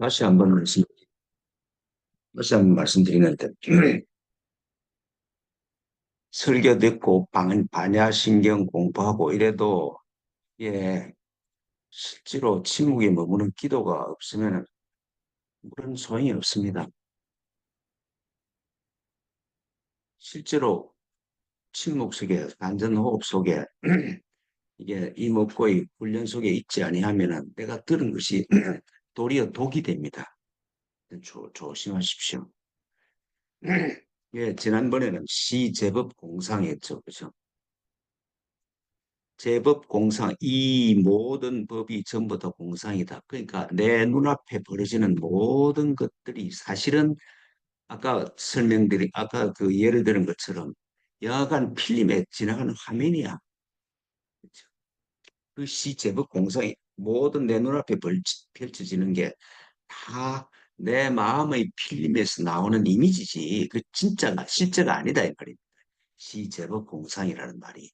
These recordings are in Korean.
다시 한번 말씀, 다시 한번 말씀드리는데, 설교 듣고 반야신경 공부하고 이래도, 예, 실제로 침묵에 머무는 기도가 없으면 그런 소용이 없습니다. 실제로 침묵 속에, 안전호흡 속에, 이게 이목구의 훈련 속에 있지 아니하면은 내가 들은 것이 도리어 독이 됩니다. 조심하십시오. 예, 지난번에는 시제법 공상했죠. 그죠? 제법 공상, 이 모든 법이 전부 다 공상이다. 그러니까 내 눈앞에 벌어지는 모든 것들이 사실은 아까 그 예를 들은 것처럼 여하간 필름에 지나가는 화면이야. 그렇죠? 그 시제법 공상이 모든 내 눈앞에 펼쳐지는 게 다 내 마음의 필름에서 나오는 이미지지. 그 진짜가, 실제가 아니다. 이 말입니다. 시제법 공상이라는 말이.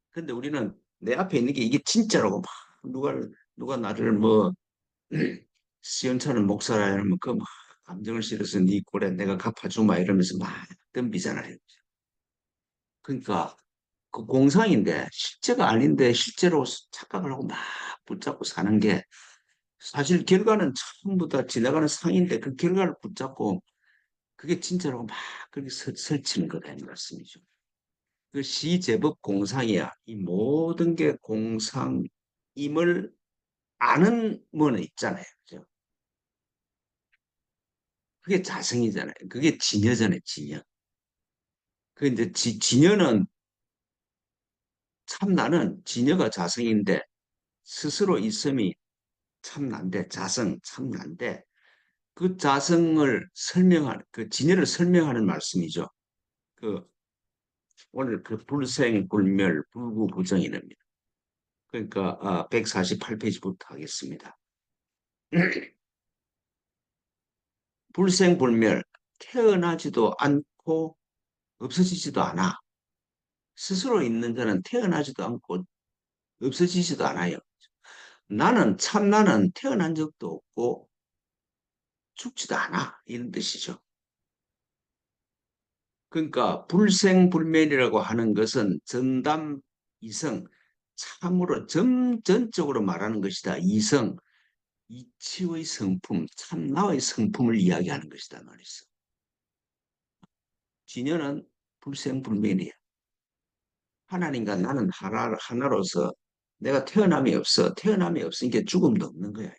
근데 우리는 내 앞에 있는 게 이게 진짜라고 막 누가 나를 뭐 시원찮은 목사라 이러면 그 막 감정을 실어서 네 꼴에 내가 갚아주마 이러면서 막 덤비잖아요. 그러니까 그 공상인데 실제가 아닌데 실제로 착각을 하고 막 붙잡고 사는 게 사실 결과는 전부 다 지나가는 상인데 그 결과를 붙잡고 그게 진짜라고 막 그렇게 설치는 거다 이 말씀이죠. 그 시제법 공상이야. 이 모든 게 공상임을 아는 뭐는 있잖아요. 그죠? 그게 자성이잖아요. 그게 진여잖아요, 진여. 그 이제 진여는 참나는 진여가 자성인데 스스로 있음이 참난데 자성 참난데 그 자성을 설명하는 그 진여를 설명하는 말씀이죠. 그 오늘 그 불생불멸 불구부정이랍니다. 그러니까 148페이지부터 하겠습니다. 불생불멸 태어나지도 않고 없어지지도 않아. 스스로 있는 자는 태어나지도 않고 없어지지도 않아요. 나는 태어난 적도 없고 죽지도 않아. 이런 뜻이죠. 그러니까 불생불멸이라고 하는 것은 전담 이성, 참으로 전적으로 말하는 것이다. 이성, 이치의 성품, 참나의 성품을 이야기하는 것이다 말이죠. 진여는 불생불멸이야. 하나님과 나는 하나로서 내가 태어남이 없어. 태어남이 없으니까 죽음도 없는 거야.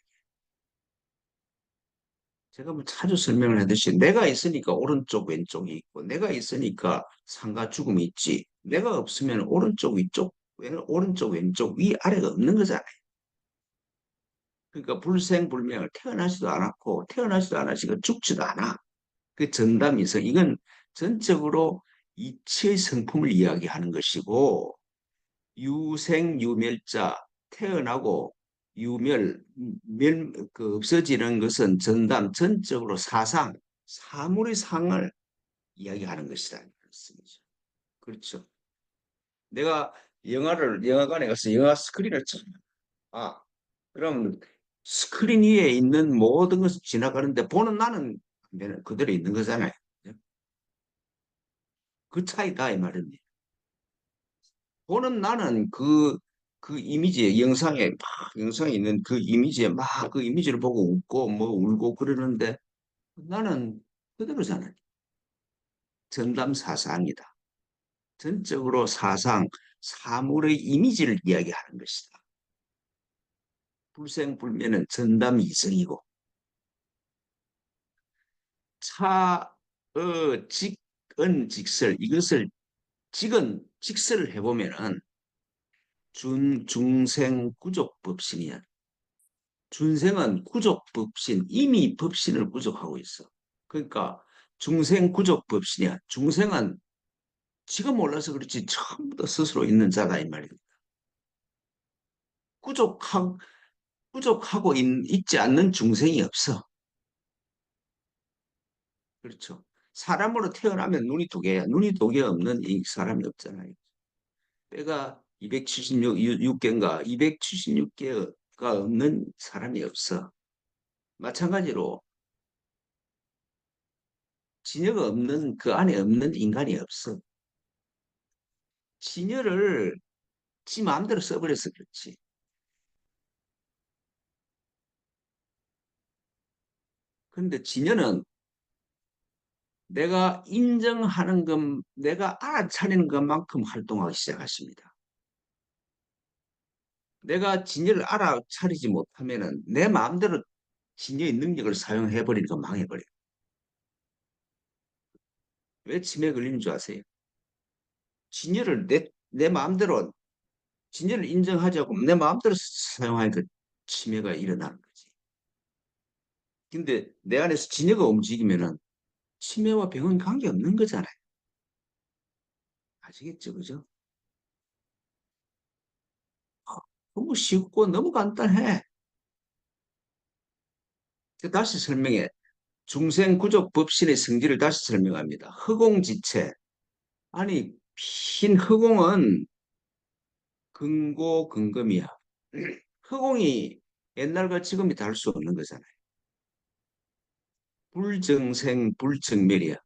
제가 뭐 자주 설명을 하듯이 내가 있으니까 오른쪽 왼쪽이 있고 내가 있으니까 상과 죽음이 있지. 내가 없으면 오른쪽 위쪽 오른쪽 왼쪽 위 아래가 없는 거잖아요. 그러니까 불생불명을 태어나지도 않았고 태어나지도 않았으니까 죽지도 않아. 그 전담이성 이건 전적으로 이치의 성품을 이야기하는 것이고 유생유멸자 태어나고 없어지는 것은 전담 전적으로 사물의 상을 이야기하는 것이다. 그렇습니다. 그렇죠. 내가 영화관에 가서 영화 스크린을 아, 그럼 스크린 위에 있는 모든 것을 지나가는데 보는 나는 그대로 있는 거잖아요. 그 차이다 이 말입니다. 보는 나는 그 이미지에 영상에 있는 그 이미지에 막 그 이미지를 보고 웃고 뭐 울고 그러는데 나는 그대로잖아요. 전담사상이다. 전적으로 사물의 이미지를 이야기하는 것이다. 불생불멸은 전담이성이고 직언직설 이것을 직설을 해보면은 중생구족법신이야. 준생은 구족법신, 이미 법신을 구족하고 있어. 그러니까 중생구족법신이야. 중생은 지가 몰라서 그렇지 처음부터 스스로 있는 자다 이 말입니다. 구족하, 구족하고 있지 않는 중생이 없어. 그렇죠. 사람으로 태어나면 눈이 두 개야. 눈이 두 개 없는 이 사람이 없잖아요. 뼈가 276개인가 276개가 없는 사람이 없어. 마찬가지로 진여가 없는 그 안에 없는 인간이 없어. 진여를 지 마음대로 써버려서 그렇지. 그런데 진여는 내가 인정하는 것, 내가 알아차리는 것만큼 활동하기 시작하십니다. 내가 진여를 알아차리지 못하면은 내 마음대로 진여의 능력을 사용해버리니까 망해버려. 왜 치매에 걸리는 줄 아세요? 진여를 내 마음대로, 진여를 인정하지 않고 내 마음대로 사용하니까 치매가 일어나는 거지. 근데 내 안에서 진여가 움직이면은 치매와 병은 관계없는 거잖아요. 아시겠죠? 그죠? 너무 쉽고 너무 간단해. 다시 설명해. 중생구족법신의 성질을 다시 설명합니다. 허공지체. 아니, 흰 허공은 근고근검이야. 허공이 옛날과 지금이 다를 수 없는 거잖아요. 불정생, 불정멸이야.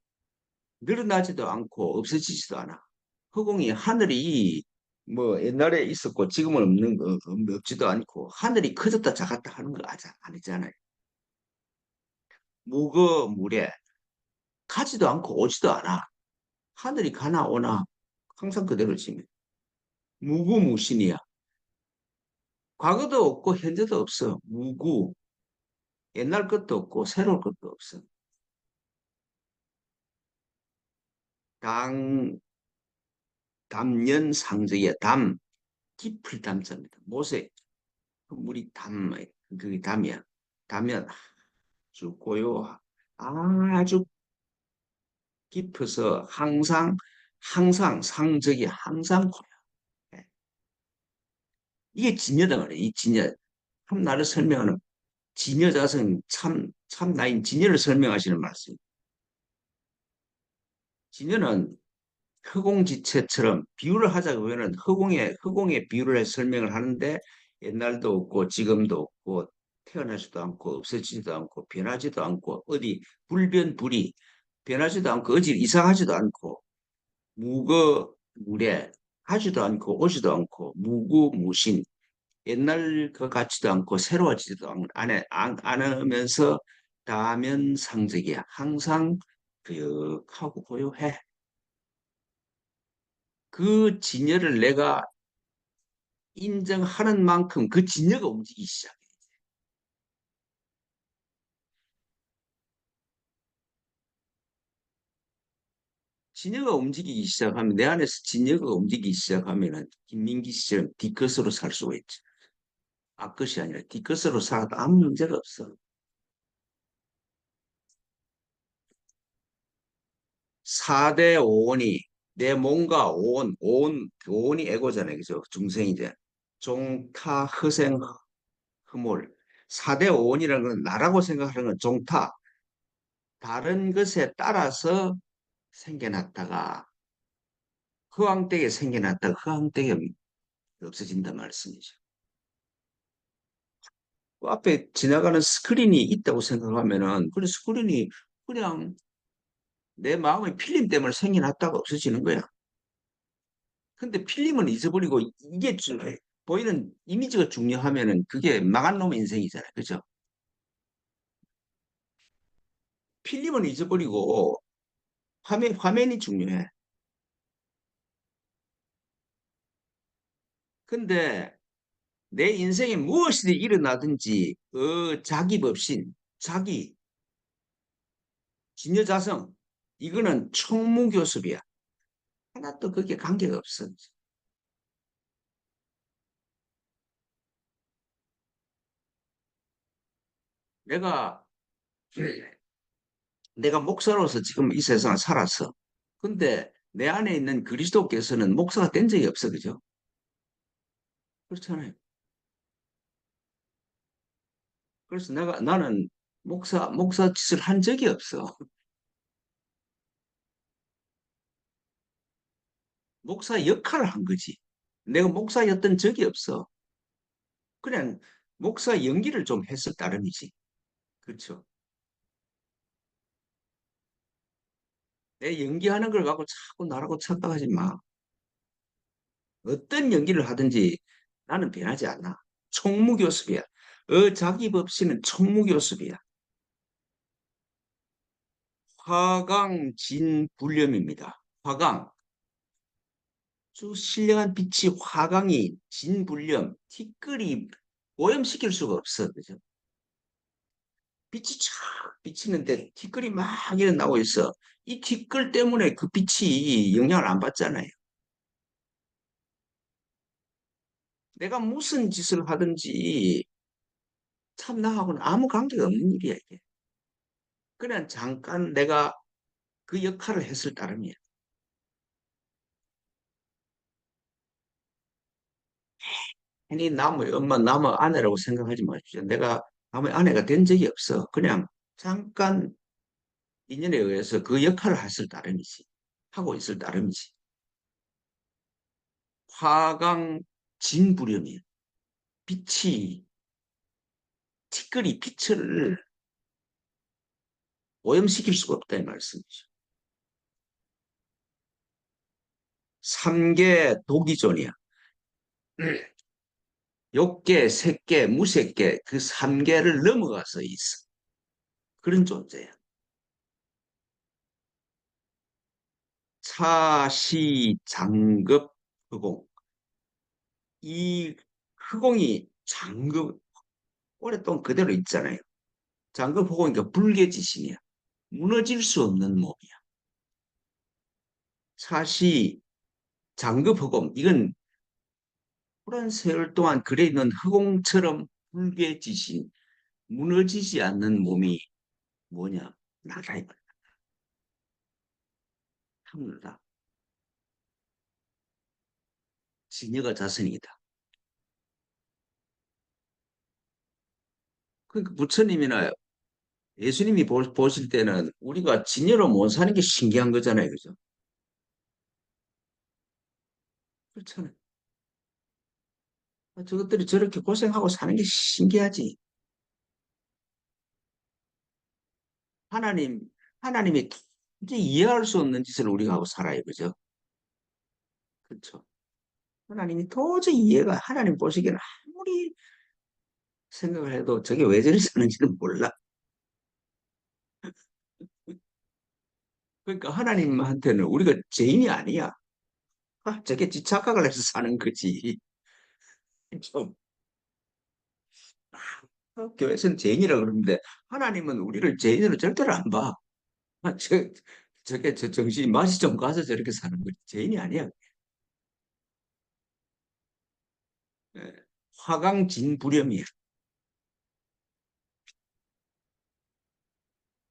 늘어나지도 않고 없어지지도 않아. 허공이 하늘이 뭐 옛날에 있었고 지금은 없는 거 없지도 않고 하늘이 커졌다 작았다 하는 거 아니잖아요. 무거무래 가지도 않고 오지도 않아. 하늘이 가나 오나 항상 그대로지. 무구무신이야. 과거도 없고 현재도 없어. 무구. 옛날 것도 없고 새로울 것도 없어. 당, 담연상적이야. 담. 깊을 담자입니다. 못에 그 물이 그게 담이야. 담면 아주 고요. 아주 깊어서 항상 상적이 항상 고요. 예. 이게 진여다 말이야. 이 진여. 참 나를 설명하는 진여자성 참 나인 진여를 설명하시는 말씀. 진여는 허공지체처럼 비유를 하자고 하면 허공에 비유를 해서 설명을 하는데 옛날도 없고 지금도 없고 태어나지도 않고 없어지지도 않고 변하지도 않고 어디 불변불이 변하지도 않고 어디 이상하지도 않고 무거무례 하지도 않고 오지도 않고 무구무신 옛날 것 같지도 않고 새로워지지도 않으면서 다면상적이야. 항상 그윽하고 고요해. 그 진여를 내가 인정하는 만큼 그 진여가 움직이기 시작해. 진여가 움직이기 시작하면 내 안에서 진여가 움직이기 시작하면은 김민기 씨처럼 뒤끝으로 살 수가 있지. 앞끝이 아니라 뒤끝으로 살아도 아무 문제가 없어. 4대 오온이 내 몸과 오온이 에고잖아요. 그죠? 중생이제. 종타, 허생, 허물. 4대 오온이라는 건 나라고 생각하는 건 종타. 다른 것에 따라서 생겨났다가 허황되게 생겨났다가 허황되게 없어진단 말씀이죠. 그 앞에 지나가는 스크린이 있다고 생각하면은 그 스크린이 그냥 내 마음의 필름 때문에 생겨났다가 없어지는 거야. 근데 필름은 잊어버리고 이게 보이는 이미지가 중요하면은 그게 망한 놈의 인생이잖아요. 그죠? 필름은 잊어버리고 화면이 중요해. 근데 내 인생에 무엇이 일어나든지 자기 법신, 자기 진여자성 이거는 총무교섭이야. 하나도 그게 관계가 없어. 내가 내가 목사로서 지금 이 세상을 살았어. 근데 내 안에 있는 그리스도께서는 목사가 된 적이 없어. 그죠? 그렇잖아요. 그래서 나는 목사 짓을 한 적이 없어. 목사 역할을 한 거지. 내가 목사였던 적이 없어. 그냥 목사 연기를 좀 했을 따름이지. 그렇죠. 내 연기하는 걸 갖고 자꾸 나라고 착각하지 마. 어떤 연기를 하든지 나는 변하지 않아. 총무교습이야. 자기법씨는 총무교습이야. 화강진불염입니다. 화강. 주 신령한 빛이 화강이 진불염, 티끌이 오염시킬 수가 없어. 그죠? 빛이 쫙 비치는데 티끌이 막 일어나고 있어. 이 티끌 때문에 그 빛이 영향을 안 받잖아요. 내가 무슨 짓을 하든지 참 나하고는 아무 관계가 없는 일이야, 이게. 그냥 잠깐 내가 그 역할을 했을 따름이야. 괜히 남의 엄마, 남의 아내라고 생각하지 마십시오. 내가 남의 아내가 된 적이 없어. 그냥 잠깐 인연에 의해서 그 역할을 했을 따름이지. 하고 있을 따름이지. 화강 진불염이야. 빛이, 티끌이 빛을 오염시킬 수가 없다는 말씀이죠. 삼계 도기존이야. 욕계, 색계, 무색계 그 삼계를 넘어가서 있어. 그런 존재야. 차시 장급 흑공. 이 흑공이 장급 오랫동안 그대로 있잖아요. 장급 흑공이니까 불개지신이야. 무너질 수 없는 몸이야. 차시 장급 흑공 이건 오랜 세월 동안 그래 있는 흑공처럼 불개지신 무너지지 않는 몸이 뭐냐? 나다 이거야. 하늘나라. 진여가 자선이다. 그러니까 부처님이나 예수님이 보실 때는 우리가 진여로 못 사는 게 신기한 거잖아요. 그죠? 그렇잖아요. 저것들이 저렇게 고생하고 사는 게 신기하지. 하나님, 하나님이 도저히 이해할 수 없는 짓을 우리가 하고 살아요. 그죠? 그렇죠. 하나님이 도저히 하나님 보시기에는 아무리 생각을 해도 저게 왜 저리 사는지는 몰라. 그러니까 하나님한테는 우리가 죄인이 아니야. 저게 지 착각을 해서 사는 거지. 좀, 교회에서는 죄인이라 그러는데 하나님은 우리를 죄인으로 절대로 안 봐. 저, 저게 저 정신이 맛이 좀 가서 저렇게 사는 거지. 죄인이 아니야. 예. 화강진불염이야.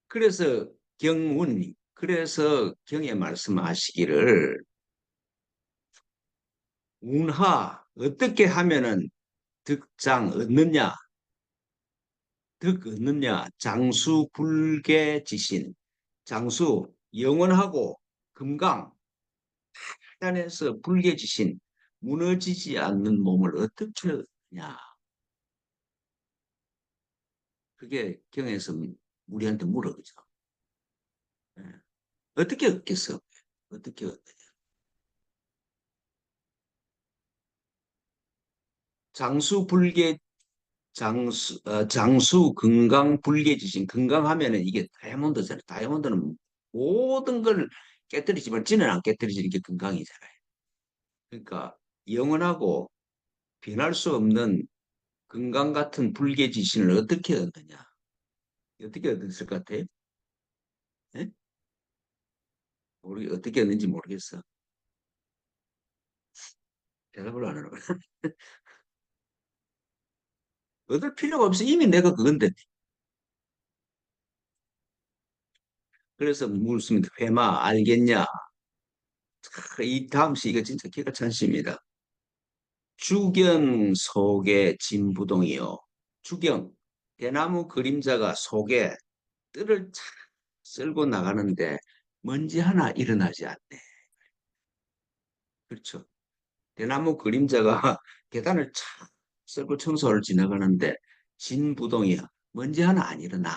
그래서 그래서 경에 말씀하시기를 운하 어떻게 하면은 득장 얻느냐, 득 얻느냐, 장수 불개지신, 장수 영원하고 금강 하단에서 불개지신 무너지지 않는 몸을 어떻게 얻느냐. 그게 경에서 우리한테 물어보죠. 예. 어떻게 얻겠어? 어떻게 얻느냐. 장수 불개 장수 금강 불개지신 금강하면은 이게 다이아몬드잖아요. 다이아몬드는 모든 걸 깨뜨리지만 지는 안 깨뜨리지는 게 금강이잖아요. 그러니까 영원하고 변할 수 없는 금강 같은 불개지신을 어떻게 얻느냐? 어떻게 얻었을 것 같아요? 예? 우리 어떻게 얻는지 모르겠어. 대답을 안 하는 거야. 얻을 필요가 없어. 이미 내가 그건데. 그래서 묻습니다. 회마 알겠냐? 이 다음 시 이거 진짜 기가 찬시입니다. 주경 속에 진부동이요. 주경, 대나무 그림자가 속에 뜰을 착 쓸고 나가는데 먼지 하나 일어나지 않네. 그렇죠. 대나무 그림자가 계단을 착 쓸고 청소를 지나가는데 진부동이야. 먼지 하나 안 일어나.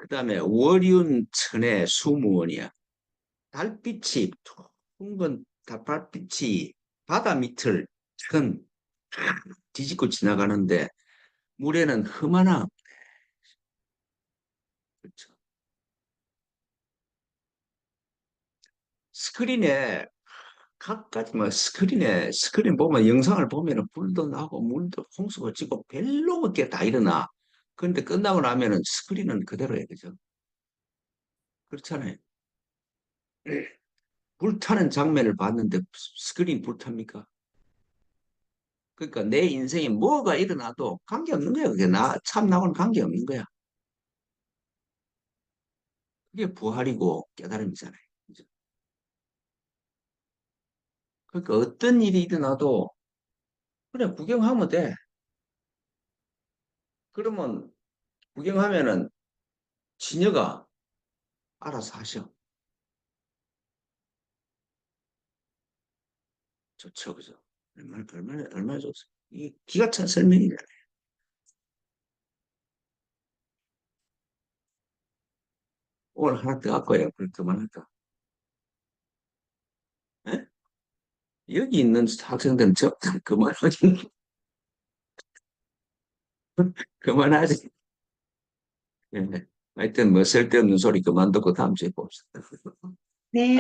그다음에 월윤 천의 수무원이야. 달빛이 둥근 달빛이 바다 밑을 큰 뒤집고 지나가는데 물에는 흠하나 그렇죠. 스크린에 각가지 뭐 스크린 보면 영상을 보면은 불도 나고 물도 홍수가 지고 별로 없게 다 일어나. 그런데 끝나고 나면은 스크린은 그대로예요, 그죠? 그렇잖아요. 불타는 장면을 봤는데 스크린 불탑니까? 그러니까 내 인생에 뭐가 일어나도 관계없는 거야. 그게 나 참나고는 관계없는 거야. 그게 부활이고 깨달음이잖아요. 그죠? 그러니까 어떤 일이 일어나도 그냥 구경하면 돼. 그러면 구경하면은 지녀가 알아서 하셔. 좋죠, 그죠? 얼마나 좋죠. 이게 기가 찬 설명이잖아요. 오늘 하나 더 갖고 요 그걸 그만할까? 예? 여기 있는 학생들은 저 그만하지. 그만하지. 예. 하여튼 뭐 쓸데없는 소리 그만 듣고 다음 주에 봅시다. 네.